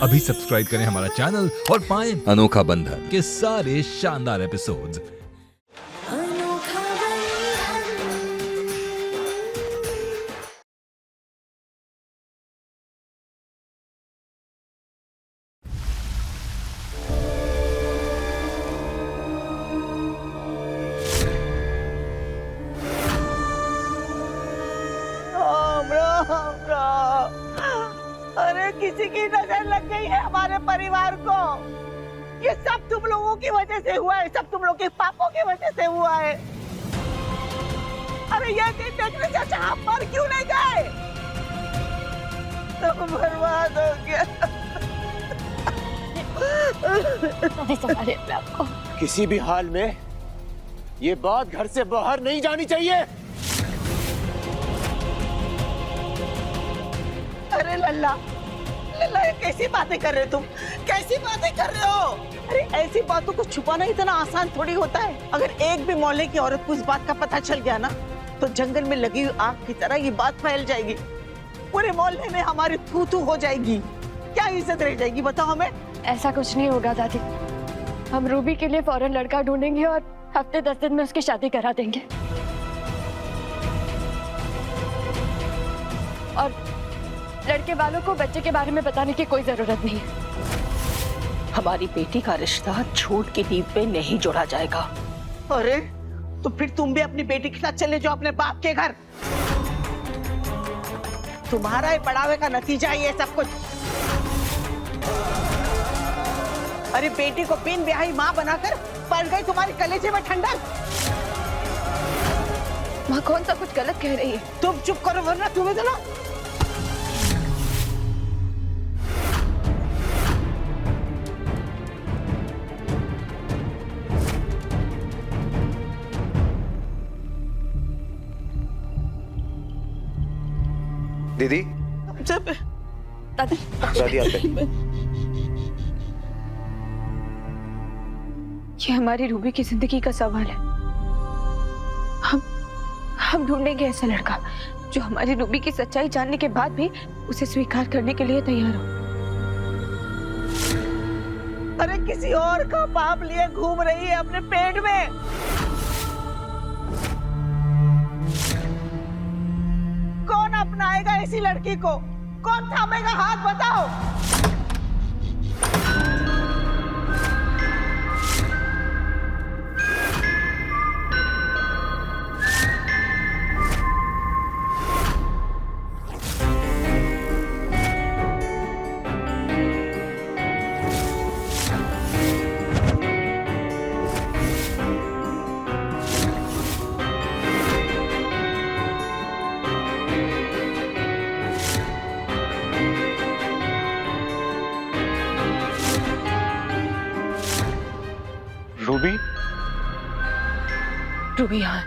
अभी सब्सक्राइब करें हमारा चैनल और पाएं अनोखा बंधन के सारे शानदार एपिसोड्स। अनोखा बंधन। राम राम राम। अरे किसी की नजर लग गई है हमारे परिवार को। ये सब तुम लोगों की वजह से हुआ है, सब तुम लोगों के पापों की वजह से हुआ है। अरे ये दिन देखने से अच्छा आप मर क्यों नहीं गए? सब बर्बाद हो गया। संभालिए अपने आप को। किसी भी हाल में ये बात घर से बाहर नहीं जानी चाहिए। अरे लल्ला, लल्ला ये कैसी बातें कर रहे हो तुम? कैसी बातें कर रहे हो? अरे ऐसी बातों को छुपाना इतना आसान थोड़ी होता है। अगर एक भी मोहल्ले की औरत को इस बात का पता चल गया ना, तो जंगल में लगी हुई आग की तरह ये बात फैल जाएगी। पूरे मोहल्ले में हमारी थू-थू हो जाएगी। क्या इज्जत रह जाएगी बताओ हमें? ऐसा कुछ नहीं होगा दादी। हम रूबी के लिए फौरन लड़का ढूंढेंगे और हफ्ते 10 दिन में उसकी शादी करा देंगे। और लड़के वालों को बच्चे के बारे में बताने की कोई जरूरत नहीं है। हमारी बेटी का रिश्ता झूठ की नींव पे नहीं जोड़ा जाएगा। अरे तो फिर तुम भी अपनी बेटी के साथ चले जाओ अपने बाप के घर। तुम्हारा ही पढ़ावे का नतीजा ही है सब कुछ। अरे बेटी को बिन ब्याही माँ बनाकर पड़ गई तुम्हारे कलेजे में ठंडक। माँ कौन सा कुछ गलत कह रही है? तुम चुप करो वरना तुम्हें तो ना। दीदी, जब दादी दादी आप बैठिए। ये हमारी रूबी की जिंदगी का सवाल है। हम ढूंढेंगे ऐसा लड़का जो हमारी रूबी की सच्चाई जानने के बाद भी उसे स्वीकार करने के लिए तैयार हो। अरे किसी और का पाप लिए घूम रही है अपने पेट में। कौन अपनाएगा ऐसी लड़की को? कौन थामेगा हाथ बताओ? रूबी, रूबी यहाँ है।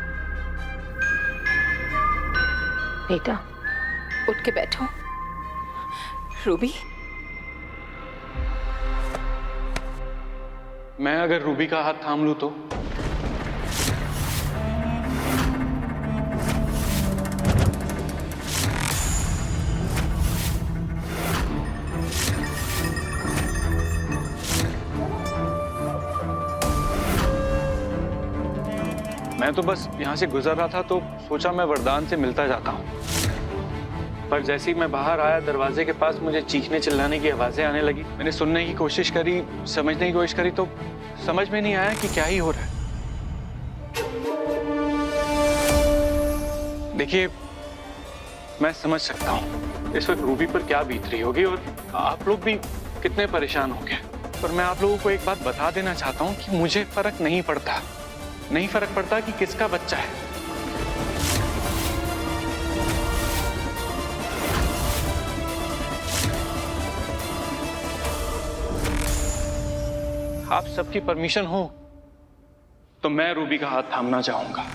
बेटा उठ के बैठो। रूबी, मैं अगर रूबी का हाथ थाम लूं तो? मैं तो बस यहाँ से गुजर रहा था तो सोचा मैं वरदान से मिलता जाता हूँ, पर जैसे ही मैं बाहर आया दरवाजे के पास मुझे चीखने चिल्लाने की आवाजें आने लगी। मैंने सुनने की कोशिश करी, समझने की कोशिश करी तो समझ में नहीं आया कि क्या ही हो रहा है। देखिए, मैं समझ सकता हूँ इस वक्त रूबी पर क्या बीत रही होगी और आप लोग भी कितने परेशान होंगे, पर मैं आप लोगों को एक बात बता देना चाहता हूँ कि मुझे फर्क नहीं पड़ता कि किसका बच्चा है। आप सबकी परमिशन हो तो मैं रूबी का हाथ थामना चाहूंगा।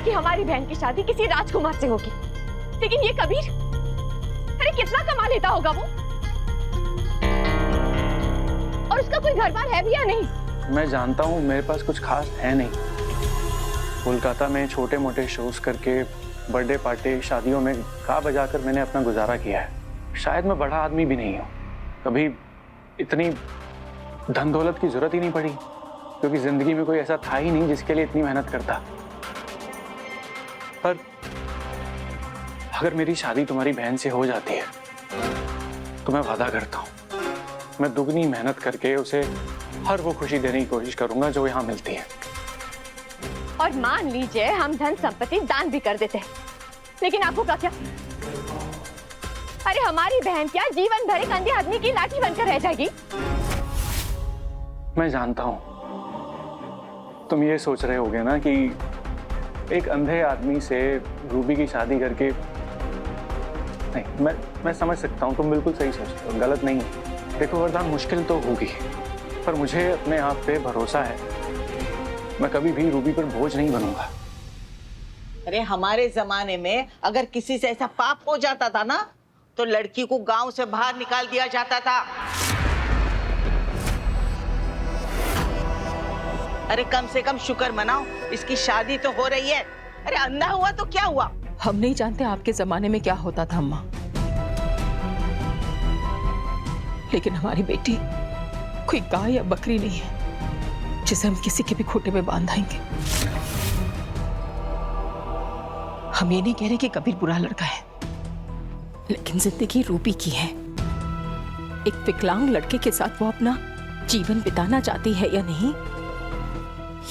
कि हमारी बहन की शादी किसी राजकुमार से होगी, लेकिन ये कबीर, अरे कितना कमा लेता होगा वो, और उसका कोई घर बार है भी या नहीं? मैं जानता हूँ मेरे पास कुछ खास है नहीं। कोलकाता में छोटे मोटे शोज करके, बर्थडे पार्टी, शादियों में गा बजाकर मैंने अपना गुजारा किया है। शायद मैं बड़ा आदमी भी नहीं हूँ, कभी इतनी धन दौलत की जरूरत ही नहीं पड़ी, क्योंकि जिंदगी में कोई ऐसा था ही नहीं जिसके लिए इतनी मेहनत करता। पर अगर मेरी शादी तुम्हारी बहन से हो जाती है तो मैं वादा करता हूँ मैं दुगनी मेहनत करके उसे हर वो खुशी देने की कोशिश करूंगा जो यहाँ मिलती है। और मान लीजिए हम धन संपत्ति दान भी कर देते हैं, लेकिन आपको क्या क्या? अरे हमारी बहन क्या जीवन भर एक अंधे आदमी की लाठी बनकर रह जाएगी? मैं जानता हूं तुम ये सोच रहे होगे ना कि एक अंधे आदमी से रूबी की शादी करके, नहीं, मैं समझ सकता हूं, तुम बिल्कुल सही सोचते हो, गलत नहीं है। देखो वरदान, मुश्किल तो होगी, पर मुझे अपने आप पे भरोसा है, मैं कभी भी रूबी पर बोझ नहीं बनूंगा। अरे हमारे जमाने में अगर किसी से ऐसा पाप हो जाता था ना, तो लड़की को गांव से बाहर निकाल दिया जाता था। अरे कम से कम शुक्र मनाओ, इसकी शादी तो हो रही है। अरे अंधा हुआ तो क्या हुआ? हम नहीं जानते आपके जमाने में क्या होता था अम्मा, लेकिन हमारी बेटी कोई गाय या बकरी नहीं है जिसे हम किसी के भी खूंटे में बांध आएंगे। हम ये नहीं कह रहे कि कबीर बुरा लड़का है, लेकिन जिंदगी रूबी की है। एक विकलांग लड़के के साथ वो अपना जीवन बिताना चाहती है या नहीं,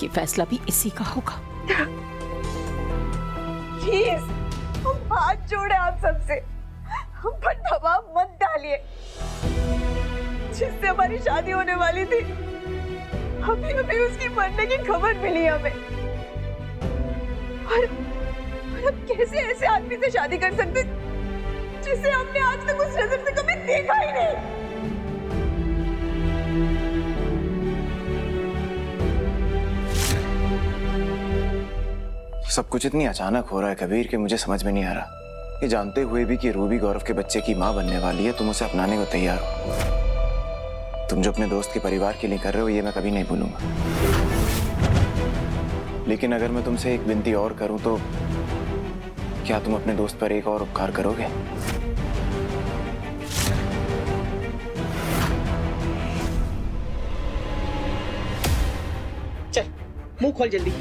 ये फैसला भी इसी का होगा। प्लीज, हम हाथ जोड़े आप सबसे, हम पर दबाव मत डालिए। जिससे हमारी शादी होने वाली थी, अभी अभी उसकी मरने की खबर मिली हमें, और अब कैसे ऐसे आदमी से शादी कर सकते जिसे हमने आज तक उस नजर से कभी देखा ही नहीं। सब कुछ इतनी अचानक हो रहा है कबीर कि मुझे समझ में नहीं आ रहा। ये जानते हुए भी कि रूबी गौरव के बच्चे की माँ बनने वाली है, तुम उसे अपनाने को तैयार हो। तुम जो अपने दोस्त के परिवार के लिए कर रहे हो, ये मैं कभी नहीं भूलूंगा। लेकिन अगर मैं तुमसे एक विनती और करूं तो क्या तुम अपने दोस्त पर एक और उपकार करोगे? चल मुंह खोल, जल्दी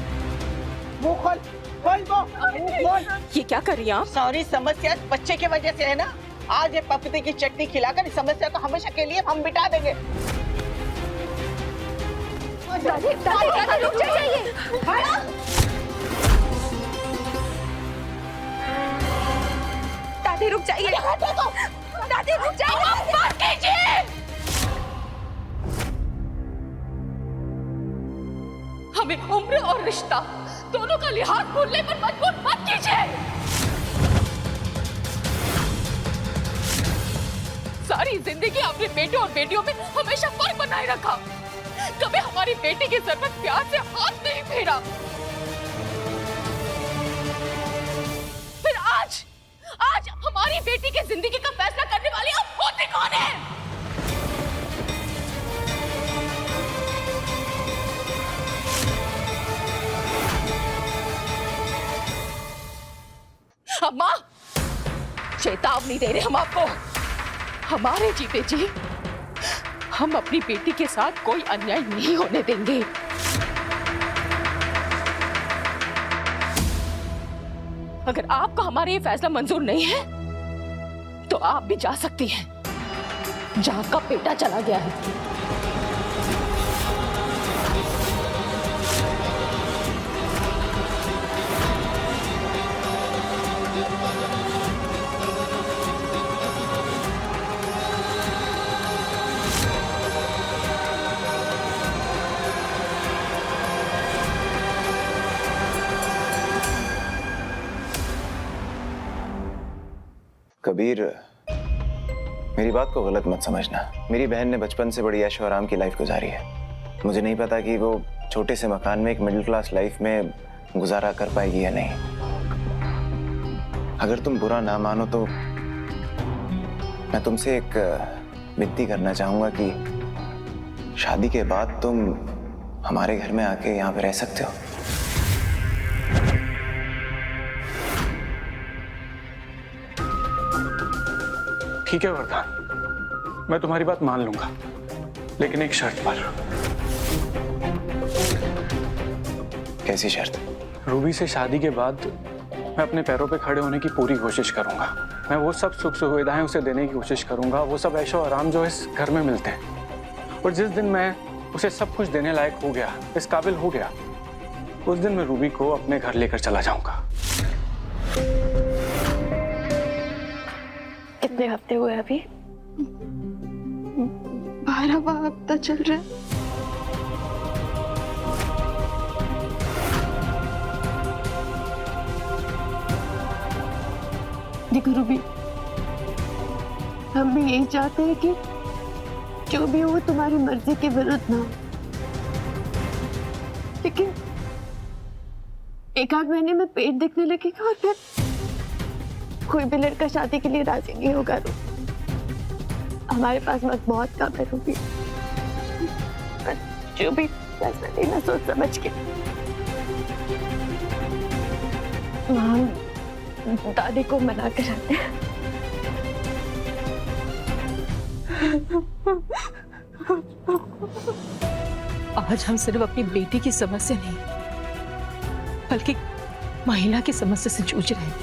मुंह खोल, खोल वो मुंह खोल। ये क्या कर रही हैं आप? सॉरी, समस्या बच्चे की वजह से है ना। आज ये पपीते की चटनी खिलाकर इस समस्या को हमेशा के लिए हम मिटा देंगे। दादी, दादी, दादी रुक जाइए। दादी रुक जाइए। दादी रुक जाइए। मत कीजिए। हमें उम्र और रिश्ता दोनों का लिहाज भूलने पर मजबूर मत कीजिए। सारी जिंदगी अपने बेटे और बेटियों में हमेशा फर्क बनाए रखा, कभी हमारी बेटी की जरूरत प्यार से हाथ नहीं फेरा। फिर आज हमारी बेटी की जिंदगी का फैसला करने वाली अब होती कौन है? अम्मा, चेतावनी दे रहे हम आपको, हमारे जीते जी हम अपनी बेटी के साथ कोई अन्याय नहीं होने देंगे। अगर आपको हमारा ये फैसला मंजूर नहीं है तो आप भी जा सकती हैं जहां का बेटा चला गया है। कबीर, मेरी बात को गलत मत समझना। मेरी बहन ने बचपन से बड़ी ऐशो आराम की लाइफ गुजारी है। मुझे नहीं पता कि वो छोटे से मकान में एक मिडिल क्लास लाइफ में गुजारा कर पाएगी या नहीं। अगर तुम बुरा ना मानो तो मैं तुमसे एक विनती करना चाहूंगा कि शादी के बाद तुम हमारे घर में आके यहाँ पे रह सकते हो। ठीक है वरदान, मैं तुम्हारी बात मान लूंगा, लेकिन एक शर्त पर। कैसी शर्त? रूबी से शादी के बाद मैं अपने पैरों पे खड़े होने की पूरी कोशिश करूंगा। मैं वो सब सुख सुविधाएं उसे देने की कोशिश करूंगा, वो सब ऐशो आराम जो इस घर में मिलते हैं। और जिस दिन मैं उसे सब कुछ देने लायक हो गया, इस काबिल हो गया, उस दिन मैं रूबी को अपने घर लेकर चला जाऊंगा। कितने हफ्ते हुए अभी? 12वां हफ्ता चल रहा है। देखो रूबी, हम भी यही चाहते हैं कि जो भी हो तुम्हारी मर्जी के विरुद्ध ना हो, लेकिन एक आध महीने में पेट दिखने लगेगा और फिर कोई भी लड़का शादी के लिए राजी नहीं होगा। हमारे पास वक्त बहुत कम है रूबी, जो भी फैसला लेना सोच समझ के। हम दादी को मना कर आते हैं। आज हम सिर्फ अपनी बेटी की समस्या नहीं, बल्कि महिला की समस्या से जूझ रहे हैं।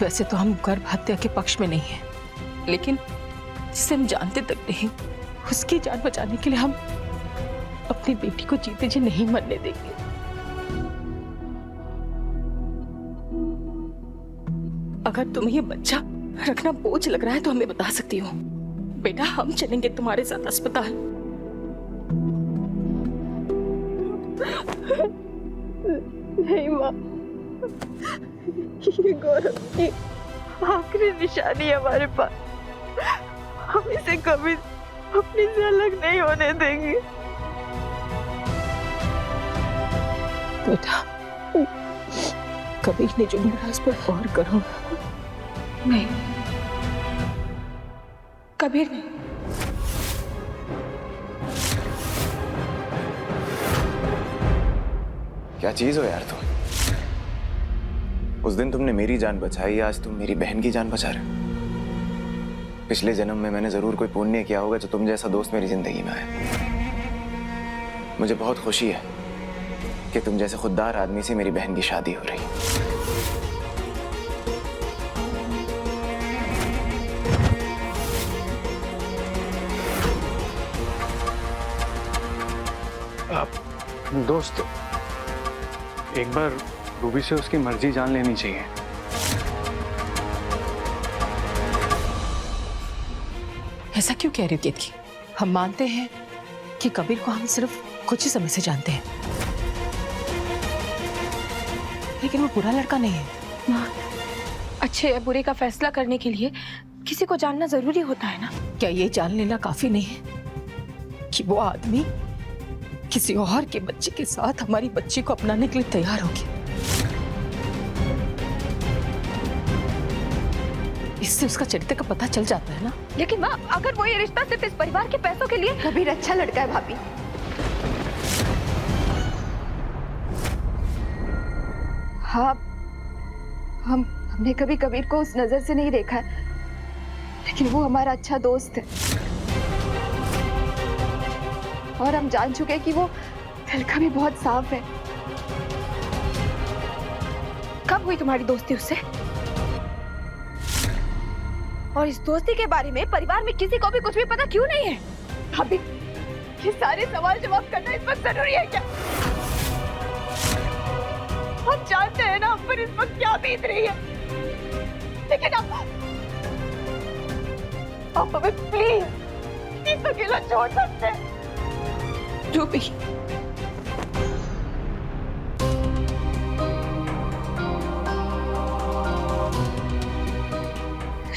वैसे तो हम गर्भ हत्या के पक्ष में नहीं हैं, लेकिन जिसे हम जानते तक नहीं, उसकी जान बचाने के लिए हम अपनी बेटी को जीते जी नहीं मरने देंगे। अगर तुम्हें ये बच्चा रखना बोझ लग रहा है तो हमें बता सकती हो बेटा, हम चलेंगे तुम्हारे साथ अस्पताल। नहीं माँ, ये गौरव की आखिरी निशानी है हमारे पास। हम इसे कभी अपने से अलग नहीं होने देंगे। बेटा, कबीर ने जो बोला उस पर गौर करो। नहीं, कबीर नहीं। क्या चीज हो यार तुम? उस दिन तुमने मेरी जान बचाई, आज तुम मेरी बहन की जान बचा रहे हो। पिछले जन्म में मैंने जरूर कोई पुण्य किया होगा जो तुम जैसा दोस्त मेरी जिंदगी में आया। मुझे बहुत खुशी है कि तुम जैसे खुददार आदमी से मेरी बहन की शादी हो रही है। दोस्त, एक बार रूबी से उसकी मर्जी जान लेनी चाहिए। ऐसा क्यों कह रहे हो केतकी? हम मानते हैं कि कबीर को हम सिर्फ कुछ ही समय से जानते हैं, लेकिन वो बुरा लड़का नहीं है। माँ, अच्छे या बुरे का फैसला करने के लिए किसी को जानना जरूरी होता है ना? क्या ये जान लेना काफी नहीं है कि वो आदमी किसी और के बच्चे के साथ हमारी बच्ची को अपनाने के लिए तैयार हो गया? इससे उसका चरित्र का पता चल जाता है ना। लेकिन माँ, अगर वो ये रिश्ता सिर्फ इस परिवार के पैसों के लिए। कबीर अच्छा लड़का है भाभी। हाँ, हमने कभी कबीर को उस नजर से नहीं देखा है, लेकिन वो हमारा अच्छा दोस्त है और हम जान चुके हैं कि वो दिल का भी बहुत साफ है। कब हुई तुम्हारी दोस्ती उससे? और इस दोस्ती के बारे में परिवार में किसी को भी कुछ भी पता क्यों नहीं है? भाभी, ये सारे सवाल जवाब करना इस वक्त जरूरी है क्या? हम जानते हैं ना हम पर इस वक्त क्या बीत रही है, लेकिन आप हमें प्लीज इस अकेला छोड़ सकते हैं। रूबी,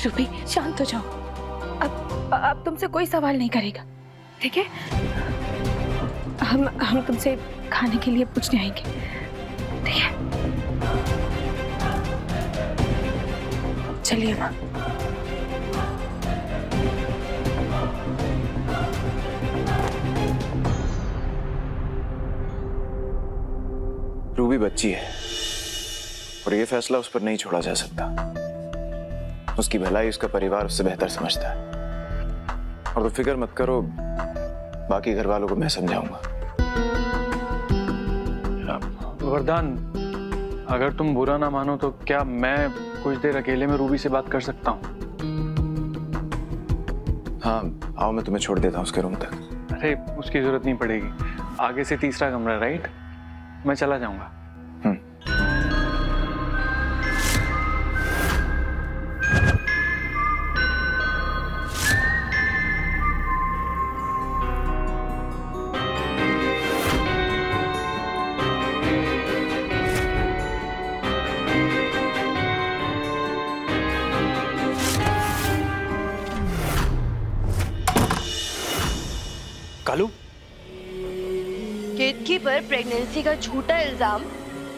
रूबी शांत हो जाओ। अब तुमसे कोई सवाल नहीं करेगा, ठीक है? हम तुमसे खाने के लिए पूछने आएंगे, ठीक है? चलिए माँ। रूबी बच्ची है और ये फैसला उस पर नहीं छोड़ा जा सकता। उसकी भलाई उसका परिवार उससे बेहतर समझता है। और तो फिक्र मत करो, बाकी घर वालों को मैं समझाऊंगा। वरदान, अगर तुम बुरा ना मानो तो क्या मैं कुछ देर अकेले में रूबी से बात कर सकता हूँ? हाँ आओ, मैं तुम्हें छोड़ देता हूँ उसके रूम तक। अरे उसकी जरूरत नहीं पड़ेगी, आगे से तीसरा कमरा, राइट? मैं चला जाऊंगा। कालू, केतकी पर प्रेगनेंसी का झूठा इल्जाम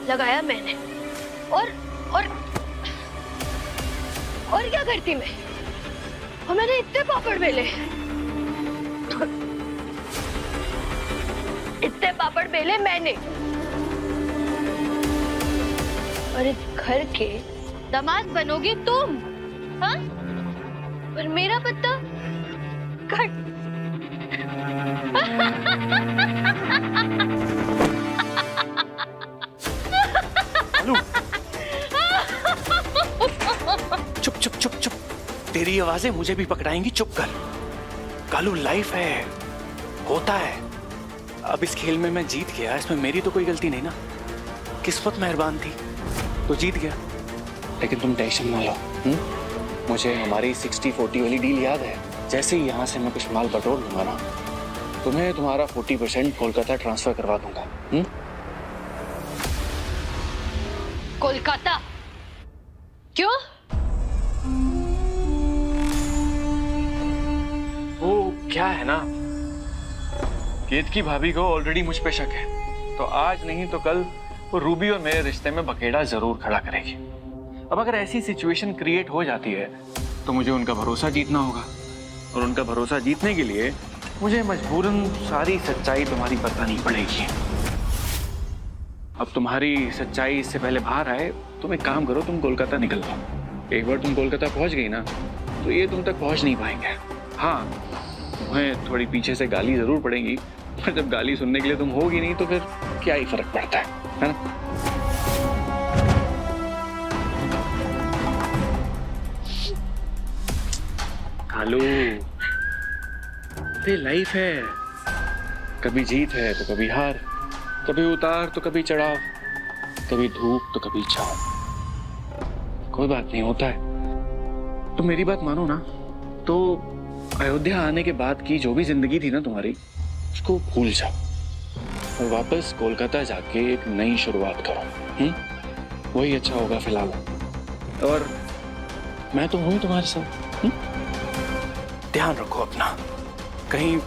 लगाया मैंने। और क्या करती मैं? और मैंने इतने पापड़ बेले, मैंने। और इस घर के दामाद बनोगी तुम, हाँ? और मेरा पत्ता कट। चुप चुप चुप चुप, तेरी आवाजें मुझे भी पकड़ाएंगी, चुप कर। कालू, लाइफ है, होता है। अब इस खेल में मैं जीत गया, इसमें मेरी तो कोई गलती नहीं ना। किस्मत मेहरबान थी तो जीत गया। लेकिन तुम टेंशन ना लो, मुझे हमारी 60-40 वाली डील याद है। जैसे ही यहाँ से मैं कुछ माल बटोर लूंगा ना, तुम्हें तुम्हारा 40% कोलकाता ट्रांसफर करवा दूंगा। कोलकाता? क्यों? वो क्या है ना, केतकी भाभी को ऑलरेडी मुझ पे शक है, तो आज नहीं तो कल वो रूबी और मेरे रिश्ते में बखेड़ा जरूर खड़ा करेगी। अब अगर ऐसी सिचुएशन क्रिएट हो जाती है तो मुझे उनका भरोसा जीतना होगा, और उनका भरोसा जीतने के लिए मुझे मजबूरन सारी सच्चाई तुम्हारी बतानी पड़ेगी। अब तुम्हारी सच्चाई इससे पहले बाहर आए, तुम एक काम करो, तुम कोलकाता निकल जाओ। एक बार तुम कोलकाता पहुंच गई ना, तो ये तुम तक पहुंच नहीं पाएंगे। हाँ, तुम्हें थोड़ी पीछे से गाली जरूर पड़ेगी, पर जब गाली सुनने के लिए तुम होगी नहीं तो फिर क्या ही फर्क पड़ता है ना? कालू, ये लाइफ है, कभी जीत है तो कभी हार, कभी उतार तो कभी चढ़ाव, कभी धूप तो कभी छाव। कोई बात नहीं, होता है। तुम मेरी बात मानो ना, तो अयोध्या आने के बाद की जो भी जिंदगी थी ना तुम्हारी, उसको भूल जाओ और वापस कोलकाता जाके एक नई शुरुआत करो। वही अच्छा होगा फिलहाल। और मैं तो हूं तुम्हारे साथ। ध्यान रखो अपना, कहीं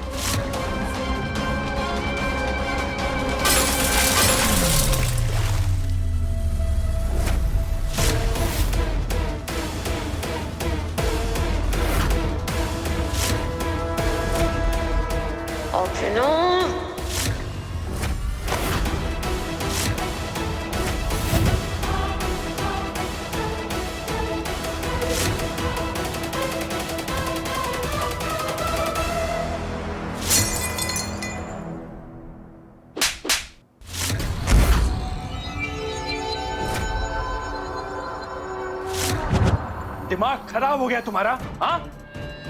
दिमाग खराब हो गया तुम्हारा? हाँ,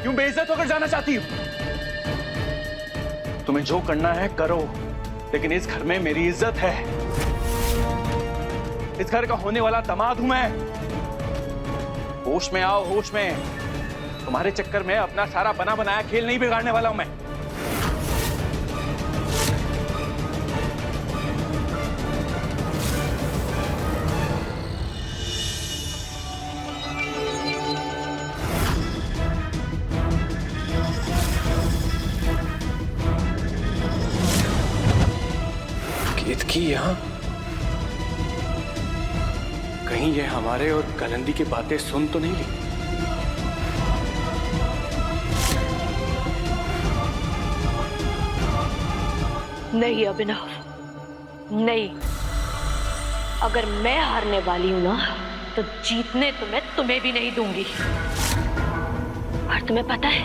क्यों बेइज्जत होकर जाना चाहती हो? तुम्हें जो करना है करो, लेकिन इस घर में मेरी इज्जत है। इस घर का होने वाला दामाद हूं मैं। होश में आओ, होश में। तुम्हारे चक्कर में अपना सारा बना बनाया खेल नहीं बिगाड़ने वाला हूं मैं। पिंकी यहाँ? कहीं ये हमारे और कलंदी की बातें सुन तो नहीं ली? नहीं अभिनव, नहीं। अगर मैं हारने वाली हूं ना, तो जीतने तो मैं तुम्हें भी नहीं दूंगी। और तुम्हें पता है,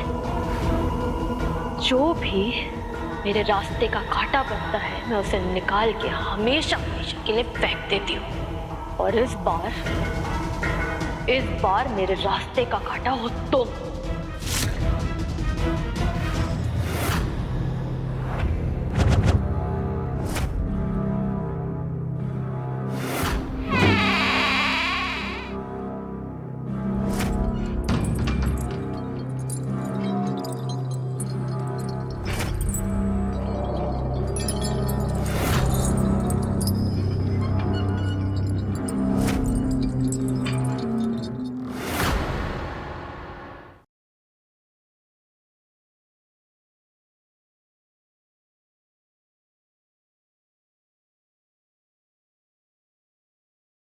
जो भी मेरे रास्ते का कांटा बनता है, मैं उसे निकाल के हमेशा हमेशा के लिए फेंक देती हूँ। और इस बार मेरे रास्ते का कांटा हो तुम।